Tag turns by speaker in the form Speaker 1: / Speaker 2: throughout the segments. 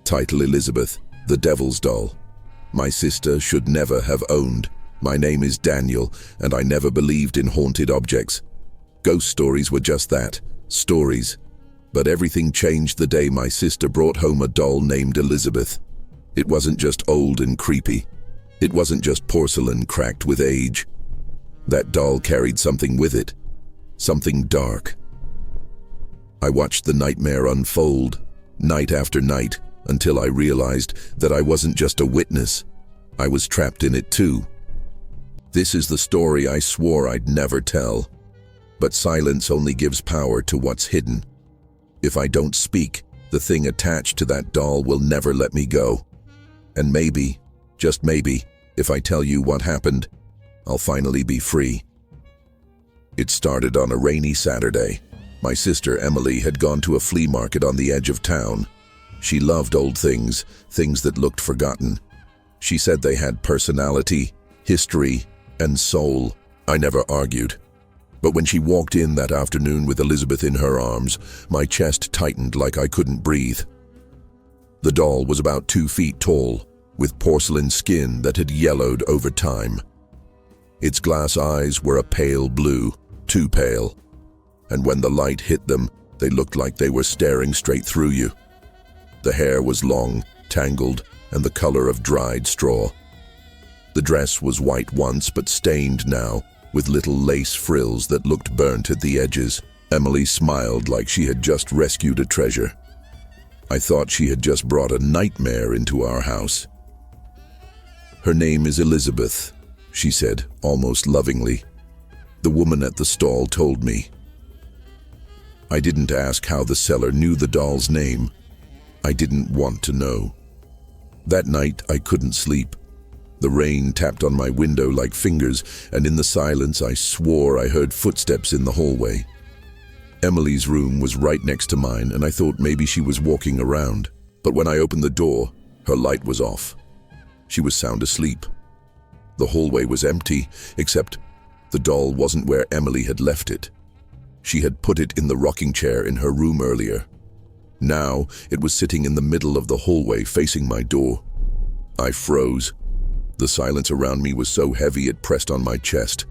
Speaker 1: Title: Elizabeth, the Devil's Doll. My sister should never have owned. My name is Daniel, and I never believed in haunted objects. Ghost stories were just that, stories. But everything changed the day my sister brought home a doll named Elizabeth. It wasn't just old and creepy. It wasn't just porcelain cracked with age. That doll carried something with it, something dark. I watched the nightmare unfold, night after night, until I realized that I wasn't just a witness. I was trapped in it too. This is the story I swore I'd never tell. But silence only gives power to what's hidden. If I don't speak, the thing attached to that doll will never let me go. And maybe, just maybe, if I tell you what happened, I'll finally be free. It started on a rainy Saturday. My sister Emily had gone to a flea market on the edge of town. She loved old things, things that looked forgotten. She said they had personality, history, and soul. I never argued. But when she walked in that afternoon with Elizabeth in her arms, my chest tightened like I couldn't breathe. The doll was about 2 feet tall, with porcelain skin that had yellowed over time. Its glass eyes were a pale blue, too pale, and when the light hit them, they looked like they were staring straight through you. The hair was long, tangled, and the color of dried straw. The dress was white once, but stained now, with little lace frills that looked burnt at the edges. Emily smiled like she had just rescued a treasure. I thought she had just brought a nightmare into our house. "Her name is Elizabeth," she said, almost lovingly. "The woman at the stall told me." I didn't ask how the seller knew the doll's name. I didn't want to know. That night, I couldn't sleep. The rain tapped on my window like fingers, and in the silence, I swore I heard footsteps in the hallway. Emily's room was right next to mine, and I thought maybe she was walking around. But when I opened the door, her light was off. She was sound asleep. The hallway was empty, except the doll wasn't where Emily had left it. She had put it in the rocking chair in her room earlier. Now, it was sitting in the middle of the hallway facing my door. I froze. The silence around me was so heavy it pressed on my chest.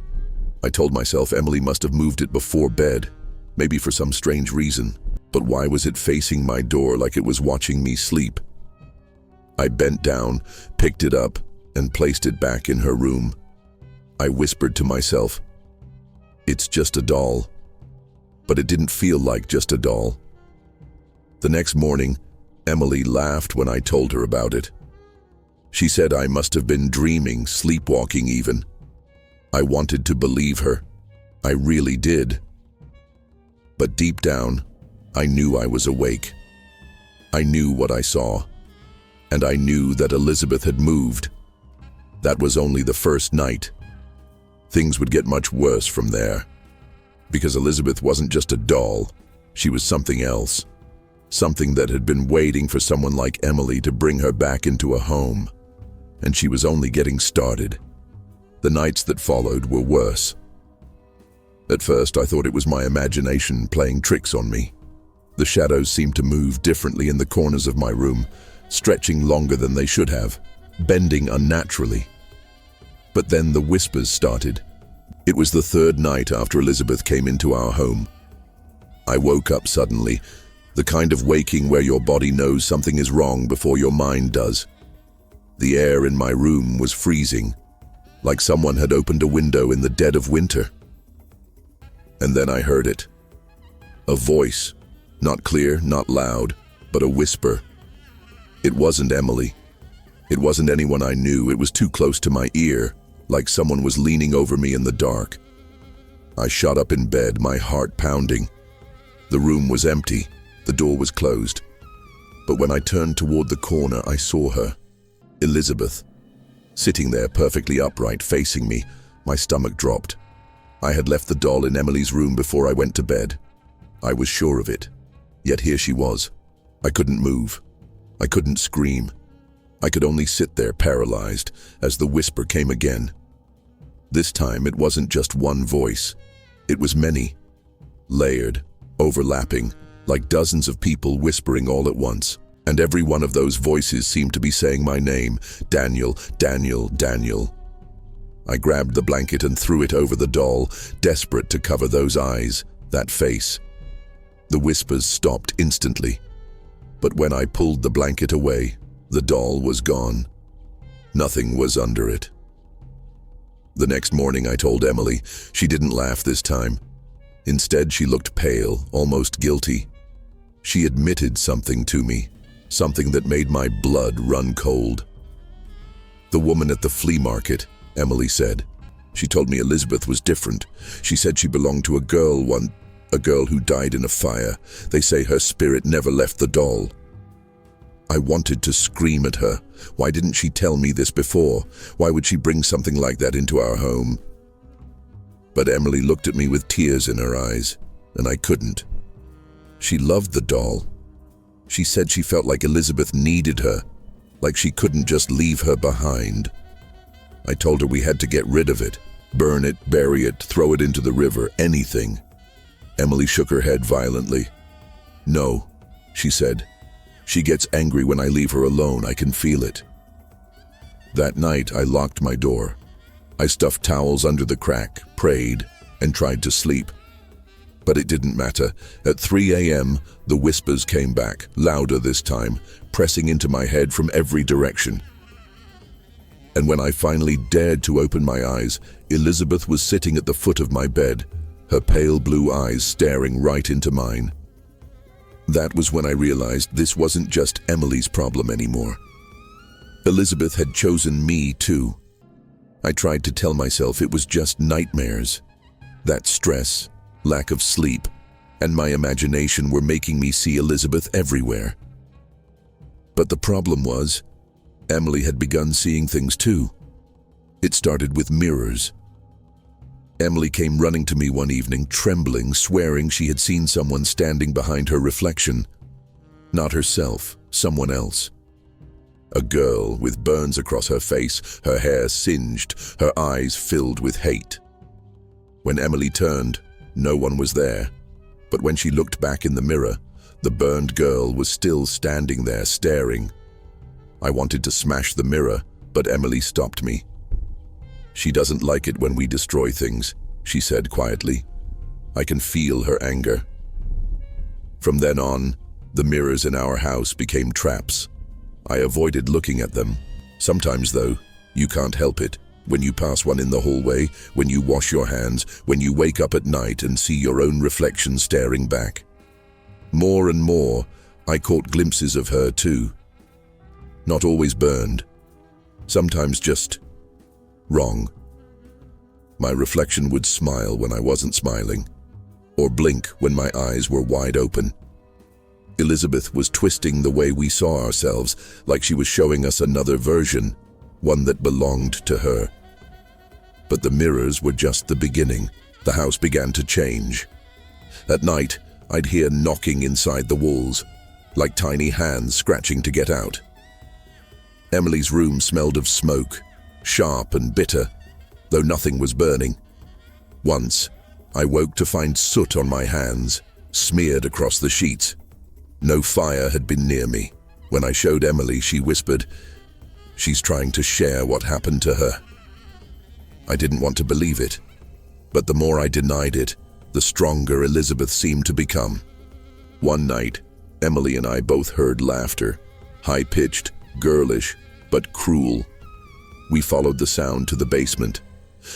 Speaker 1: I told myself Emily must have moved it before bed, maybe for some strange reason. But why was it facing my door like it was watching me sleep? I bent down, picked it up, and placed it back in her room. I whispered to myself, "It's just a doll." But it didn't feel like just a doll. The next morning, Emily laughed when I told her about it. She said I must have been dreaming, sleepwalking even. I wanted to believe her. I really did. But deep down, I knew I was awake. I knew what I saw. And I knew that Elizabeth had moved. That was only the first night. Things would get much worse from there. Because Elizabeth wasn't just a doll, she was something else. Something that had been waiting for someone like Emily to bring her back into a home. And she was only getting started. The nights that followed were worse. At first, I thought it was my imagination playing tricks on me. The shadows seemed to move differently in the corners of my room, stretching longer than they should have, bending unnaturally. But then the whispers started. It was the third night after Elizabeth came into our home. I woke up suddenly, the kind of waking where your body knows something is wrong before your mind does. The air in my room was freezing, like someone had opened a window in the dead of winter. And then I heard it. A voice, not clear, not loud, but a whisper. It wasn't Emily. It wasn't anyone I knew. It was too close to my ear, like someone was leaning over me in the dark. I shot up in bed, my heart pounding. The room was empty. The door was closed. But when I turned toward the corner, I saw her. Elizabeth, sitting there perfectly upright, facing me. My stomach dropped. I had left the doll in Emily's room before I went to bed. I was sure of it. Yet here she was. I couldn't move. I couldn't scream. I could only sit there paralyzed as the whisper came again. This time it wasn't just one voice. It was many. Layered, overlapping, like dozens of people whispering all at once. And every one of those voices seemed to be saying my name, Daniel, Daniel, Daniel. I grabbed the blanket and threw it over the doll, desperate to cover those eyes, that face. The whispers stopped instantly. But when I pulled the blanket away, the doll was gone. Nothing was under it. The next morning I told Emily. She didn't laugh this time. Instead, she looked pale, almost guilty. She admitted something to me, something that made my blood run cold. "The woman at the flea market," Emily said. "She told me Elizabeth was different. She said she belonged to a girl who died in a fire. They say her spirit never left the doll." I wanted to scream at her. Why didn't she tell me this before? Why would she bring something like that into our home? But Emily looked at me with tears in her eyes, and I couldn't. She loved the doll. She said she felt like Elizabeth needed her, like she couldn't just leave her behind. I told her we had to get rid of it, burn it, bury it, throw it into the river, anything. Emily shook her head violently. "No," she said. "She gets angry when I leave her alone. I can feel it." That night, I locked my door. I stuffed towels under the crack, prayed, and tried to sleep. But it didn't matter. At 3 a.m., the whispers came back, louder this time, pressing into my head from every direction. And when I finally dared to open my eyes, Elizabeth was sitting at the foot of my bed, her pale blue eyes staring right into mine. That was when I realized this wasn't just Emily's problem anymore. Elizabeth had chosen me too. I tried to tell myself it was just nightmares. That stress, lack of sleep, and my imagination were making me see Elizabeth everywhere. But the problem was, Emily had begun seeing things too. It started with mirrors. Emily came running to me one evening, trembling, swearing she had seen someone standing behind her reflection. Not herself, someone else. A girl with burns across her face, her hair singed, her eyes filled with hate. When Emily turned, no one was there. But when she looked back in the mirror, the burned girl was still standing there, staring. I wanted to smash the mirror, but Emily stopped me. "She doesn't like it when we destroy things," she said quietly. I can feel her anger. From then on, the mirrors in our house became traps. I avoided looking at them. Sometimes, though, you can't help it. When you pass one in the hallway, when you wash your hands, when you wake up at night and see your own reflection staring back. More and more, I caught glimpses of her too. Not always burned. Sometimes just wrong. My reflection would smile when I wasn't smiling, or blink when my eyes were wide open. Elizabeth was twisting the way we saw ourselves, like she was showing us another version, one that belonged to her. But the mirrors were just the beginning. The house began to change. At night, I'd hear knocking inside the walls, like tiny hands scratching to get out. Emily's room smelled of smoke, sharp and bitter, though nothing was burning. Once, I woke to find soot on my hands, smeared across the sheets. No fire had been near me. When I showed Emily, she whispered, "She's trying to share what happened to her." I didn't want to believe it, but the more I denied it, the stronger Elizabeth seemed to become. One night, Emily and I both heard laughter, high-pitched, girlish, but cruel. We followed the sound to the basement.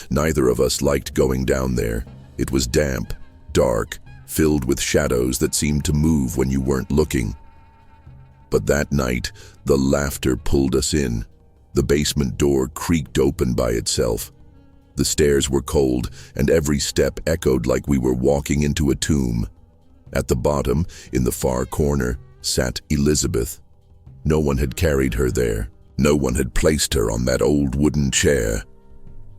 Speaker 1: Neither of us liked going down there. It was damp, dark, filled with shadows that seemed to move when you weren't looking. But that night, the laughter pulled us in. The basement door creaked open by itself. The stairs were cold, and every step echoed like we were walking into a tomb. At the bottom, in the far corner, sat Elizabeth. No one had carried her there. No one had placed her on that old wooden chair.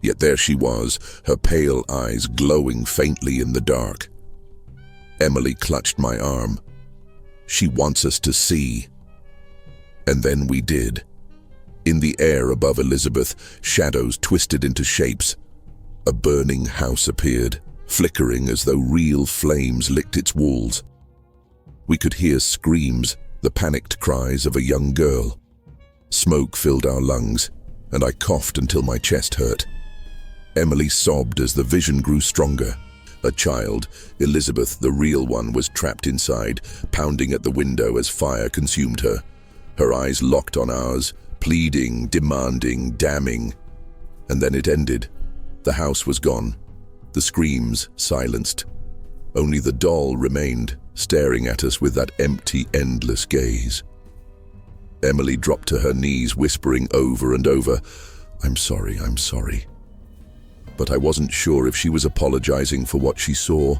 Speaker 1: Yet there she was, her pale eyes glowing faintly in the dark. Emily clutched my arm. "She wants us to see." And then we did. In the air above Elizabeth, shadows twisted into shapes. A burning house appeared, flickering as though real flames licked its walls. We could hear screams, the panicked cries of a young girl. Smoke filled our lungs, and I coughed until my chest hurt. Emily sobbed as the vision grew stronger. A child, Elizabeth, the real one, was trapped inside, pounding at the window as fire consumed her. Her eyes locked on ours, pleading, demanding, damning. And then it ended. The house was gone. The screams silenced. Only the doll remained, staring at us with that empty, endless gaze. Emily dropped to her knees, whispering over and over, I'm sorry. But I wasn't sure if she was apologizing for what she saw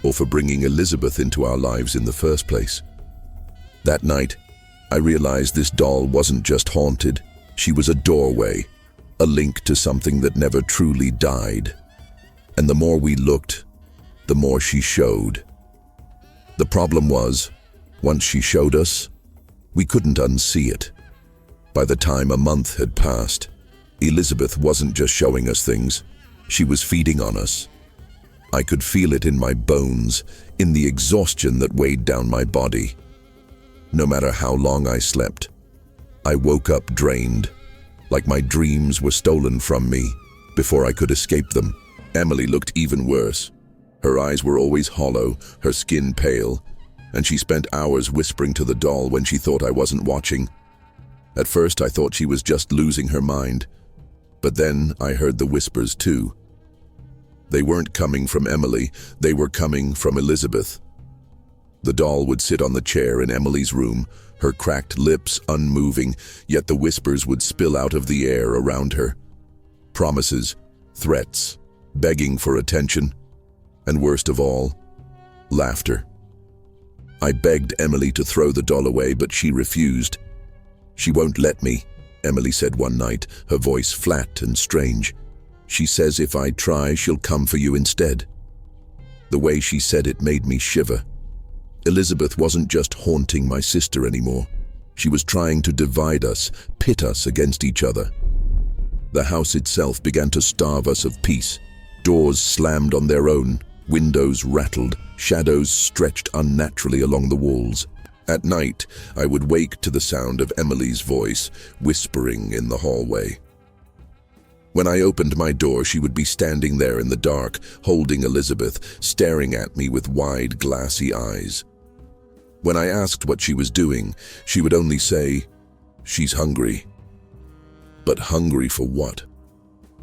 Speaker 1: or for bringing Elizabeth into our lives in the first place. That night, I realized this doll wasn't just haunted. She was a doorway, a link to something that never truly died. And the more we looked, the more she showed. The problem was, once she showed us, we couldn't unsee it. By the time a month had passed, Elizabeth wasn't just showing us things, she was feeding on us. I could feel it in my bones, in the exhaustion that weighed down my body. No matter how long I slept, I woke up drained, like my dreams were stolen from me before I could escape them. Emily looked even worse. Her eyes were always hollow, her skin pale, and she spent hours whispering to the doll when she thought I wasn't watching. At first I thought she was just losing her mind, but then I heard the whispers too. They weren't coming from Emily, they were coming from Elizabeth. The doll would sit on the chair in Emily's room, her cracked lips unmoving, yet the whispers would spill out of the air around her. Promises, threats, begging for attention, and worst of all, laughter. I begged Emily to throw the doll away, but she refused. She won't let me, Emily said one night, her voice flat and strange. She says if I try, she'll come for you instead. The way she said it made me shiver. Elizabeth wasn't just haunting my sister anymore. She was trying to divide us, pit us against each other. The house itself began to starve us of peace. Doors slammed on their own, windows rattled, shadows stretched unnaturally along the walls. At night, I would wake to the sound of Emily's voice, whispering in the hallway. When I opened my door, she would be standing there in the dark, holding Elizabeth, staring at me with wide, glassy eyes. When I asked what she was doing, she would only say, "She's hungry." But hungry for what?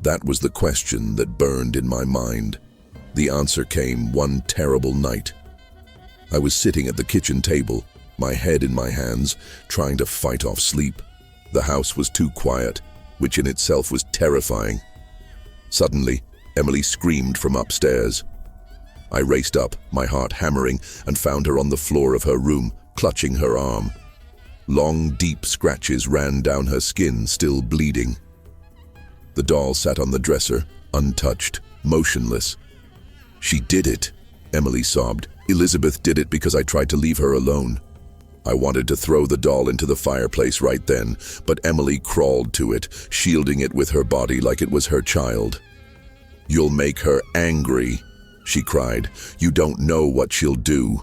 Speaker 1: That was the question that burned in my mind. The answer came one terrible night. I was sitting at the kitchen table, my head in my hands, trying to fight off sleep. The house was too quiet, which in itself was terrifying. Suddenly, Emily screamed from upstairs. I raced up, my heart hammering, and found her on the floor of her room, clutching her arm. Long, deep scratches ran down her skin, still bleeding. The doll sat on the dresser, untouched, motionless. "She did it," Emily sobbed. "Elizabeth did it because I tried to leave her alone." I wanted to throw the doll into the fireplace right then, but Emily crawled to it, shielding it with her body like it was her child. "You'll make her angry," she cried. "You don't know what she'll do."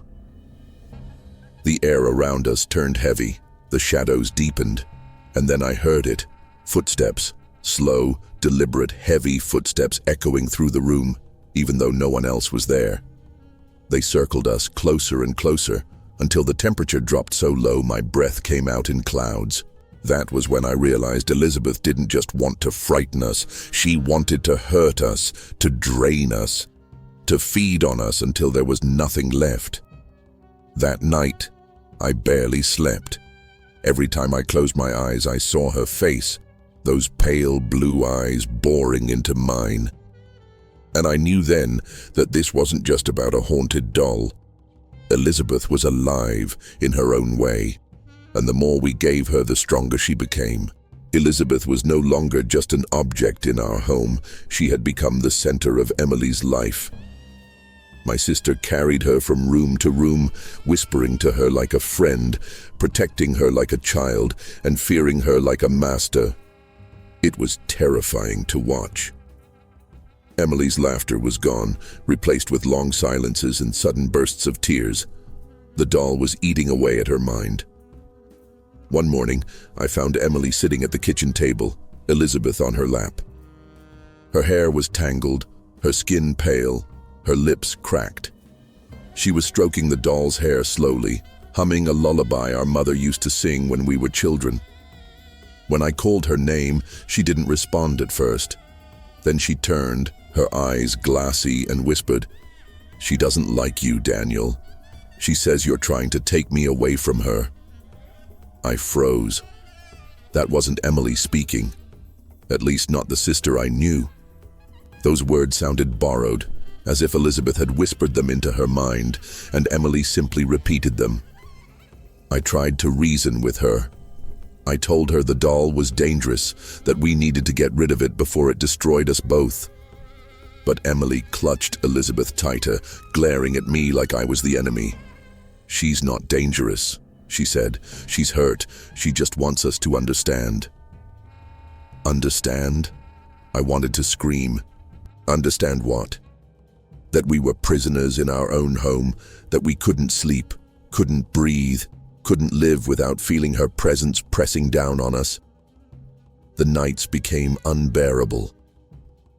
Speaker 1: The air around us turned heavy, the shadows deepened, and then I heard it. Footsteps, slow, deliberate, heavy footsteps echoing through the room, even though no one else was there. They circled us closer and closer, until the temperature dropped so low my breath came out in clouds. That was when I realized Elizabeth didn't just want to frighten us, she wanted to hurt us, to drain us, to feed on us until there was nothing left. That night, I barely slept. Every time I closed my eyes, I saw her face, those pale blue eyes boring into mine. And I knew then that this wasn't just about a haunted doll. Elizabeth was alive in her own way, and the more we gave her, the stronger she became. Elizabeth was no longer just an object in our home. She had become the center of Emily's life. My sister carried her from room to room, whispering to her like a friend, protecting her like a child, and fearing her like a master. It was terrifying to watch. Emily's laughter was gone, replaced with long silences and sudden bursts of tears. The doll was eating away at her mind. One morning, I found Emily sitting at the kitchen table, Elizabeth on her lap. Her hair was tangled, her skin pale, her lips cracked. She was stroking the doll's hair slowly, humming a lullaby our mother used to sing when we were children. When I called her name, she didn't respond at first. Then she turned, her eyes glassy, and whispered, "She doesn't like you, Daniel. She says you're trying to take me away from her." I froze. That wasn't Emily speaking. At least not the sister I knew. Those words sounded borrowed, as if Elizabeth had whispered them into her mind, and Emily simply repeated them. I tried to reason with her. I told her the doll was dangerous, that we needed to get rid of it before it destroyed us both. But Emily clutched Elizabeth tighter, glaring at me like I was the enemy. "She's not dangerous," she said. "She's hurt. She just wants us to understand." Understand? I wanted to scream. Understand what? That we were prisoners in our own home, that we couldn't sleep, couldn't breathe, couldn't live without feeling her presence pressing down on us. The nights became unbearable.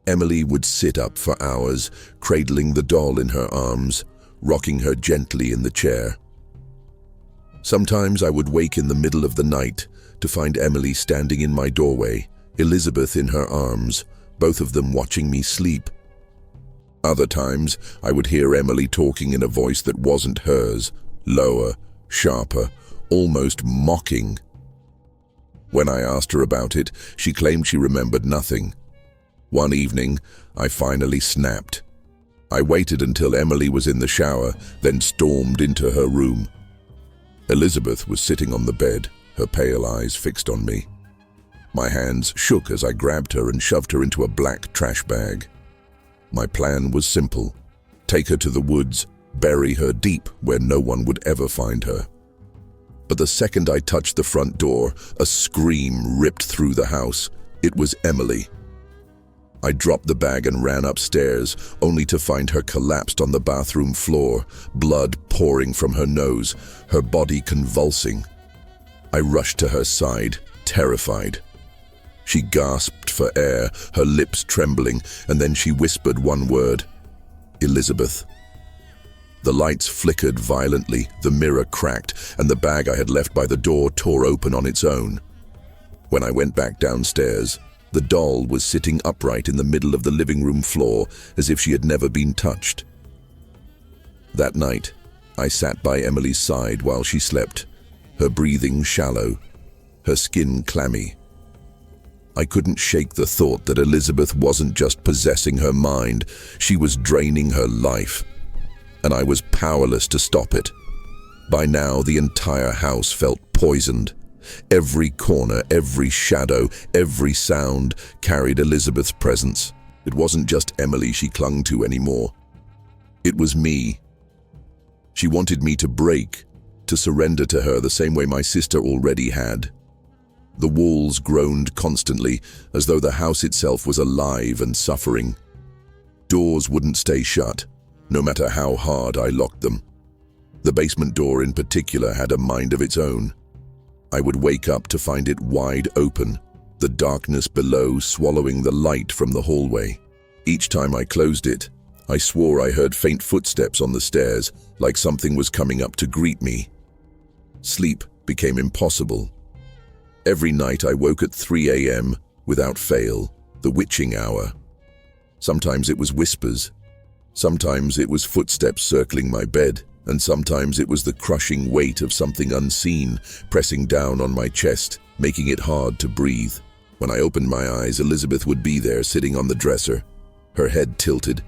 Speaker 1: Emily would sit up for hours, cradling the doll in her arms, rocking her gently in the chair. Sometimes I would wake in the middle of the night to find Emily standing in my doorway, Elizabeth in her arms, both of them watching me sleep. Other times, I would hear Emily talking in a voice that wasn't hers, lower, sharper, almost mocking. When I asked her about it, she claimed she remembered nothing. One evening, I finally snapped. I waited until Emily was in the shower, then stormed into her room. Elizabeth was sitting on the bed, her pale eyes fixed on me. My hands shook as I grabbed her and shoved her into a black trash bag. My plan was simple: take her to the woods, bury her deep where no one would ever find her. But the second I touched the front door, a scream ripped through the house. It was Emily. I dropped the bag and ran upstairs, only to find her collapsed on the bathroom floor, blood pouring from her nose, her body convulsing. I rushed to her side, terrified. She gasped for air, her lips trembling, and then she whispered one word: "Elizabeth." The lights flickered violently, the mirror cracked, and the bag I had left by the door tore open on its own. When I went back downstairs, the doll was sitting upright in the middle of the living room floor, as if she had never been touched. That night, I sat by Emily's side while she slept, her breathing shallow, her skin clammy. I couldn't shake the thought that Elizabeth wasn't just possessing her mind, she was draining her life, and I was powerless to stop it. By now, the entire house felt poisoned. Every corner, every shadow, every sound carried Elizabeth's presence. It wasn't just Emily she clung to anymore. It was me. She wanted me to break, to surrender to her the same way my sister already had. The walls groaned constantly, as though the house itself was alive and suffering. Doors wouldn't stay shut, no matter how hard I locked them. The basement door in particular had a mind of its own. I would wake up to find it wide open, the darkness below swallowing the light from the hallway. Each time I closed it, I swore I heard faint footsteps on the stairs, like something was coming up to greet me. Sleep became impossible. Every night I woke at 3 a.m., without fail, the witching hour. Sometimes it was whispers, sometimes it was footsteps circling my bed, and sometimes it was the crushing weight of something unseen pressing down on my chest, making it hard to breathe. When I opened my eyes, Elizabeth would be there sitting on the dresser, her head tilted,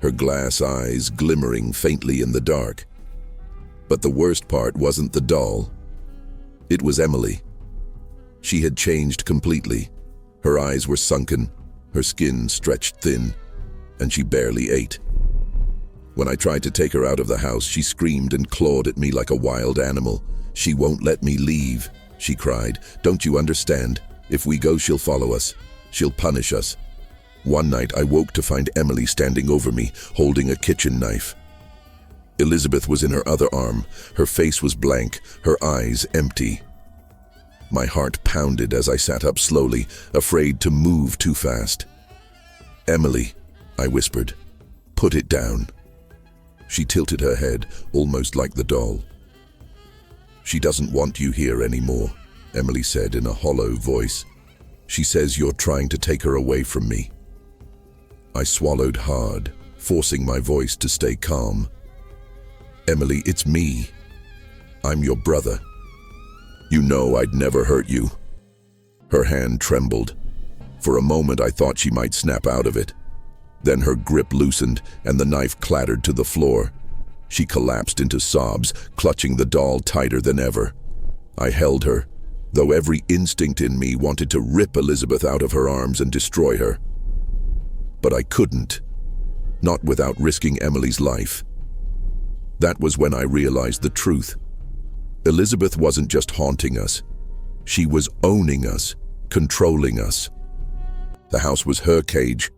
Speaker 1: her glass eyes glimmering faintly in the dark. But the worst part wasn't the doll. It was Emily. She had changed completely. Her eyes were sunken, her skin stretched thin, and she barely ate. When I tried to take her out of the house, she screamed and clawed at me like a wild animal. "She won't let me leave," she cried. "Don't you understand? If we go, she'll follow us. She'll punish us." One night, I woke to find Emily standing over me, holding a kitchen knife. Elizabeth was in her other arm. Her face was blank, her eyes empty. My heart pounded as I sat up slowly, afraid to move too fast. "Emily," I whispered, "put it down." She tilted her head, almost like the doll. "She doesn't want you here anymore," Emily said in a hollow voice. "She says you're trying to take her away from me." I swallowed hard, forcing my voice to stay calm. "Emily, it's me. I'm your brother. You know I'd never hurt you." Her hand trembled. For a moment I thought she might snap out of it. Then her grip loosened and the knife clattered to the floor. She collapsed into sobs, clutching the doll tighter than ever. I held her, though every instinct in me wanted to rip Elizabeth out of her arms and destroy her. But I couldn't, not without risking Emily's life. That was when I realized the truth. Elizabeth wasn't just haunting us. She was owning us, controlling us. The house was her cage,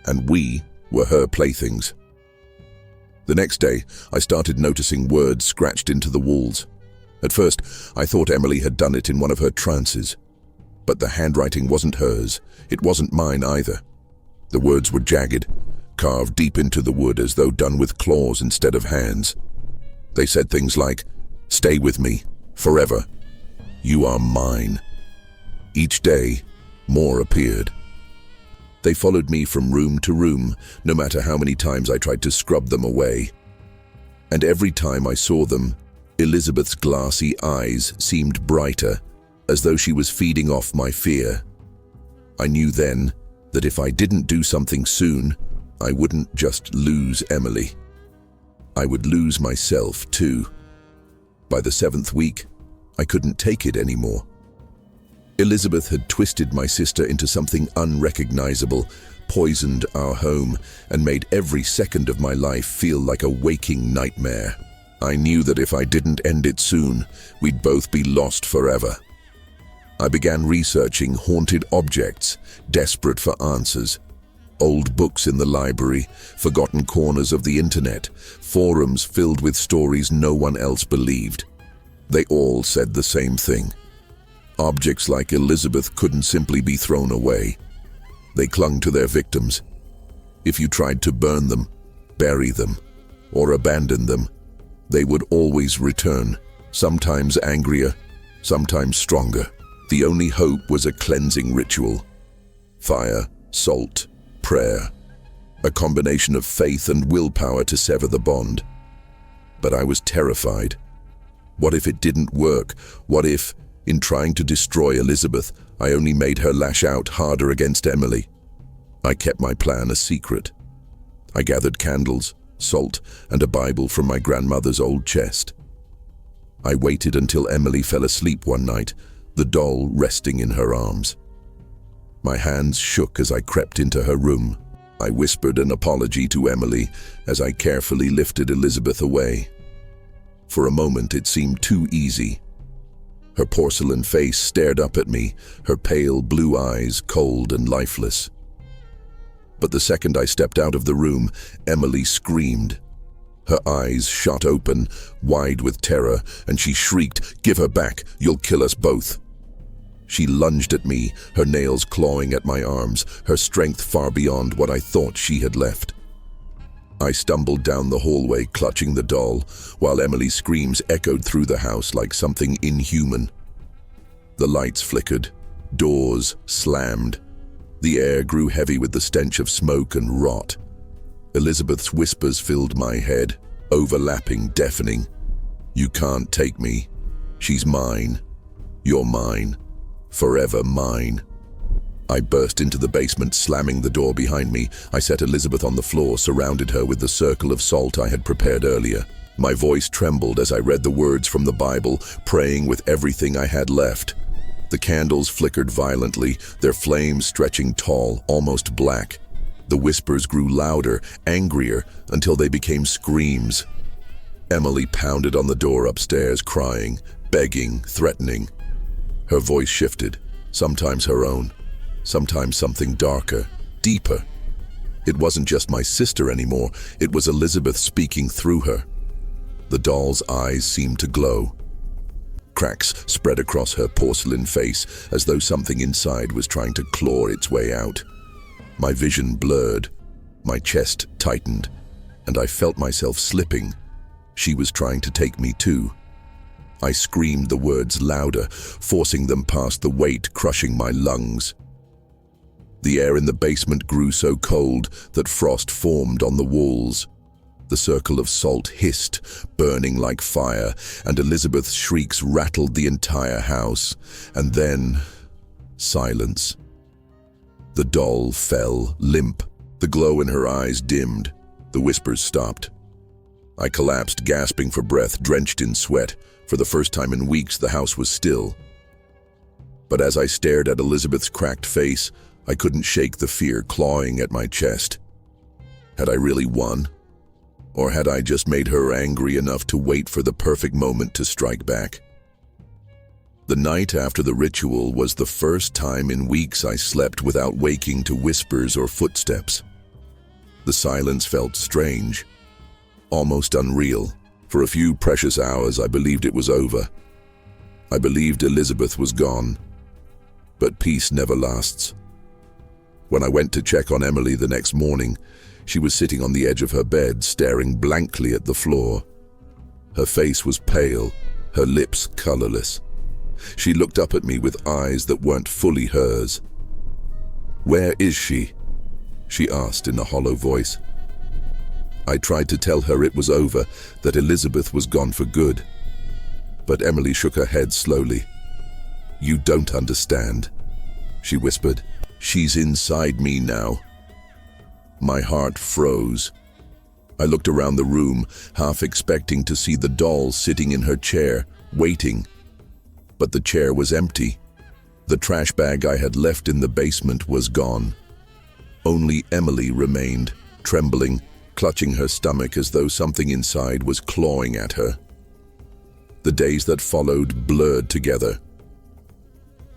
Speaker 1: and we were her playthings. The next day, I started noticing words scratched into the walls. At first, I thought Emily had done it in one of her trances. But the handwriting wasn't hers. It wasn't mine either. The words were jagged, carved deep into the wood as though done with claws instead of hands. They said things like, "Stay with me, forever. You are mine." Each day, more appeared. They followed me from room to room, no matter how many times I tried to scrub them away. And every time I saw them, Elizabeth's glassy eyes seemed brighter, as though she was feeding off my fear. I knew then that if I didn't do something soon, I wouldn't just lose Emily. I would lose myself too. By the 7th week, I couldn't take it anymore. Elizabeth had twisted my sister into something unrecognizable, poisoned our home, and made every second of my life feel like a waking nightmare. I knew that if I didn't end it soon, we'd both be lost forever. I began researching haunted objects, desperate for answers. Old books in the library, forgotten corners of the internet, forums filled with stories no one else believed. They all said the same thing. Objects like Elizabeth couldn't simply be thrown away. They clung to their victims. If you tried to burn them, bury them, or abandon them, they would always return, sometimes angrier, sometimes stronger. The only hope was a cleansing ritual. Fire, salt, prayer. A combination of faith and willpower to sever the bond. But I was terrified. What if it didn't work? What if, in trying to destroy Elizabeth, I only made her lash out harder against Emily? I kept my plan a secret. I gathered candles, salt, and a Bible from my grandmother's old chest. I waited until Emily fell asleep one night, the doll resting in her arms. My hands shook as I crept into her room. I whispered an apology to Emily as I carefully lifted Elizabeth away. For a moment it seemed too easy. Her porcelain face stared up at me, her pale blue eyes cold and lifeless. But the second I stepped out of the room, Emily screamed. Her eyes shot open, wide with terror, and she shrieked, "Give her back, you'll kill us both." She lunged at me, her nails clawing at my arms, her strength far beyond what I thought she had left. I stumbled down the hallway, clutching the doll, while Emily's screams echoed through the house like something inhuman. The lights flickered, doors slammed. The air grew heavy with the stench of smoke and rot. Elizabeth's whispers filled my head, overlapping, deafening. "You can't take me. She's mine. You're mine. Forever mine." I burst into the basement, slamming the door behind me. I set Elizabeth on the floor, surrounded her with the circle of salt I had prepared earlier. My voice trembled as I read the words from the Bible, praying with everything I had left. The candles flickered violently, their flames stretching tall, almost black. The whispers grew louder, angrier, until they became screams. Emily pounded on the door upstairs, crying, begging, threatening. Her voice shifted, sometimes her own, sometimes something darker, deeper. It wasn't just my sister anymore, it was Elizabeth speaking through her. The doll's eyes seemed to glow. Cracks spread across her porcelain face as though something inside was trying to claw its way out. My vision blurred, my chest tightened, and I felt myself slipping. She was trying to take me too. I screamed the words louder, forcing them past the weight crushing my lungs. The air in the basement grew so cold that frost formed on the walls. The circle of salt hissed, burning like fire, and Elizabeth's shrieks rattled the entire house. And then, silence. The doll fell limp. The glow in her eyes dimmed. The whispers stopped. I collapsed, gasping for breath, drenched in sweat. For the first time in weeks, the house was still. But as I stared at Elizabeth's cracked face, I couldn't shake the fear clawing at my chest. Had I really won? Or had I just made her angry enough to wait for the perfect moment to strike back? The night after the ritual was the first time in weeks I slept without waking to whispers or footsteps. The silence felt strange, almost unreal. For a few precious hours, I believed it was over. I believed Elizabeth was gone. But peace never lasts. When I went to check on Emily the next morning, she was sitting on the edge of her bed, staring blankly at the floor. Her face was pale, her lips colorless. She looked up at me with eyes that weren't fully hers. "Where is she?" she asked in a hollow voice. I tried to tell her it was over, that Elizabeth was gone for good. But Emily shook her head slowly. "You don't understand," she whispered. "She's inside me now." My heart froze. I looked around the room, half expecting to see the doll sitting in her chair, waiting. But the chair was empty. The trash bag I had left in the basement was gone. Only Emily remained, trembling, clutching her stomach as though something inside was clawing at her. The days that followed blurred together.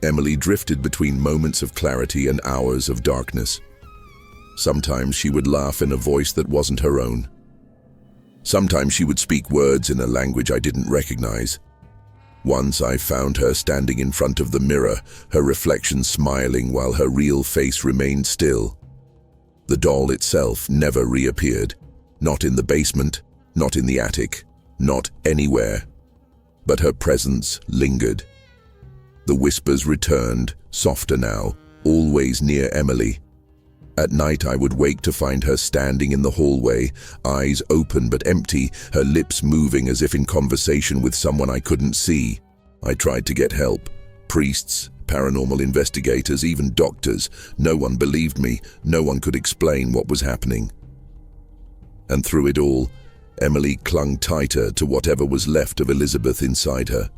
Speaker 1: Emily drifted between moments of clarity and hours of darkness. Sometimes she would laugh in a voice that wasn't her own. Sometimes she would speak words in a language I didn't recognize. Once I found her standing in front of the mirror, her reflection smiling while her real face remained still. The doll itself never reappeared. Not in the basement, not in the attic, not anywhere. But her presence lingered. The whispers returned, softer now, always near Emily. At night I would wake to find her standing in the hallway, eyes open but empty, her lips moving as if in conversation with someone I couldn't see. I tried to get help. Priests, paranormal investigators, even doctors. No one believed me. No one could explain what was happening. And through it all, Emily clung tighter to whatever was left of Elizabeth inside her.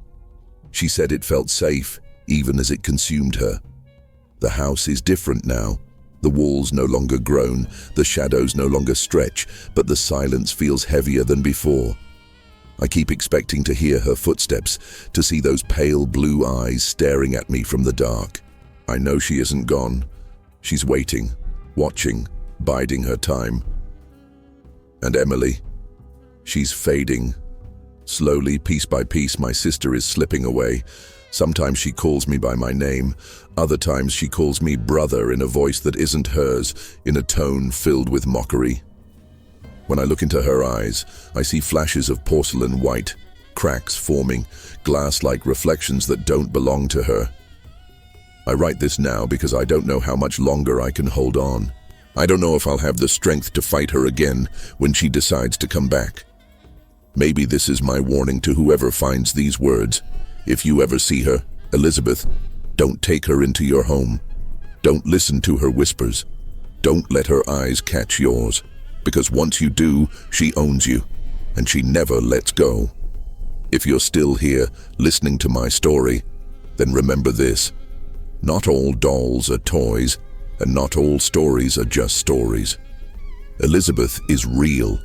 Speaker 1: She said it felt safe, even as it consumed her. The house is different now. The walls no longer groan, the shadows no longer stretch, but the silence feels heavier than before. I keep expecting to hear her footsteps, to see those pale blue eyes staring at me from the dark. I know she isn't gone. She's waiting, watching, biding her time. And Emily, she's fading. Slowly, piece by piece, my sister is slipping away. Sometimes she calls me by my name. Other times she calls me brother in a voice that isn't hers, in a tone filled with mockery. When I look into her eyes, I see flashes of porcelain white, cracks forming, glass-like reflections that don't belong to her. I write this now because I don't know how much longer I can hold on. I don't know if I'll have the strength to fight her again when she decides to come back. Maybe this is my warning to whoever finds these words. If you ever see her, Elizabeth, don't take her into your home. Don't listen to her whispers. Don't let her eyes catch yours. Because once you do, she owns you, and she never lets go. If you're still here, listening to my story, then remember this. Not all dolls are toys, and not all stories are just stories. Elizabeth is real.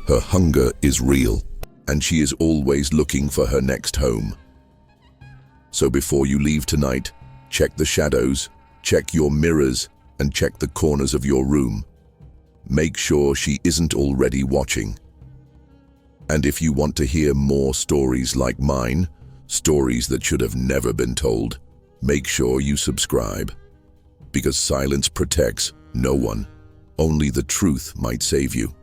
Speaker 1: Her hunger is real, and she is always looking for her next home. So before you leave tonight, check the shadows, check your mirrors, and check the corners of your room. Make sure she isn't already watching. And if you want to hear more stories like mine, stories that should have never been told, make sure you subscribe. Because silence protects no one. Only the truth might save you.